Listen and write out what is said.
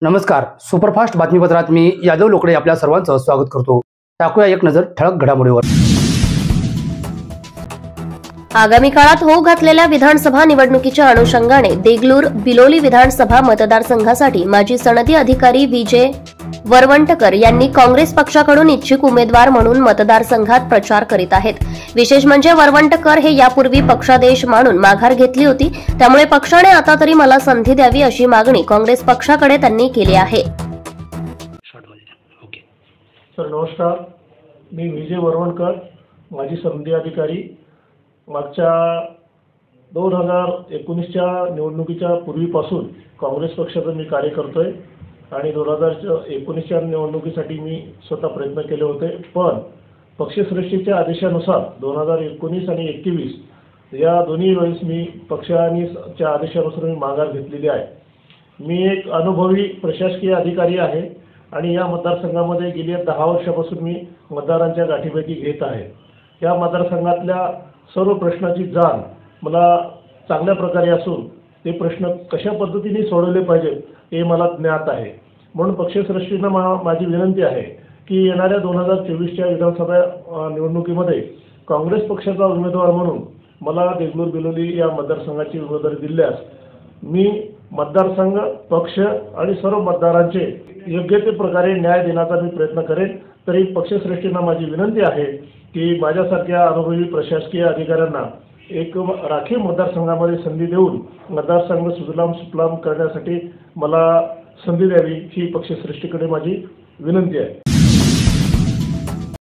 नमस्कार. सुपरफास्ट बातमीपत्रात मी यादव लोकडे आपल्या सर्वांचं स्वागत करतो. टाकूया एक नजर ठळक घडामोडीवर. आगामी काळात होऊ घातलेल्या विधानसभा निवडणुकीच्या अनुषंगाने देगलूर बिलोली विधानसभा मतदारसंघासाठी माजी सनदी अधिकारी विजय वरवंटकर यांनी काँग्रेस पक्षाकडून इच्छुक उमेदवार म्हणून मतदारसंघात प्रचार करीत आहेत. विशेष म्हणजे वरवंटकर हे यापूर्वी पक्षादेश मानून माघार घेतली होती, त्यामुळे पक्षाने आता तरी मला संधी द्यावी अशी मागणी काँग्रेस पक्षाकडे त्यांनी केली आहे. सर नमस्कार, मी विजय वरवंटकर, माजी सनदी अधिकारी. मागच्या 2019च्या निवडणुकीच्या पूर्वीपासून काँग्रेस पक्षाचं मी कार्य करतोय आणि 2019च्या निवडणुकीसाठी मी स्वतः प्रयत्न केले होते, पण पक्षश्रेष्ठीच्या आदेशानुसार 2019 आणि 21 या दोन्ही वेळेस मी पक्षाच्या आदेशानुसार मी माघार घेतलेली आहे. मी एक अनुभवी प्रशासकीय अधिकारी आहे आणि या मतदारसंघामध्ये गेली 10 वर्षापासून मी मतदारांच्या गाठीभेटी घेत आहे. या मतदारसंघातल्या सर्व प्रश्नाची जाण मला चांगल्या प्रकारे असून ते प्रश्न कशा पद्धतीने सोडवले पाहिजेत हे मला ज्ञात आहे. म्हणून पक्षश्रेष्ठींना माझी विनंती आहे की येणाऱ्या 2024च्या विधानसभा निवडणुकीमध्ये काँग्रेस पक्षाचा उमेदवार म्हणून मला देगलूर बिलोली या मतदारसंघाची उमेदवारी दिल्यास मी मतदारसंघ, पक्ष आणि सर्व मतदारांचे योग्य ते प्रकारे न्याय देण्याचा मी प्रयत्न करेन. तरी पक्षश्रेष्ठींना माझी विनंती आहे की माझ्यासारख्या अनुभवी प्रशासकीय अधिकाऱ्यांना एक राखीव मतदारसंघामध्ये संधी देऊन मतदारसंघ सुजलाम सुफलाम करण्यासाठी मला संधी द्यावी ही पक्षश्रेष्ठीकडे माझी विनंती आहे.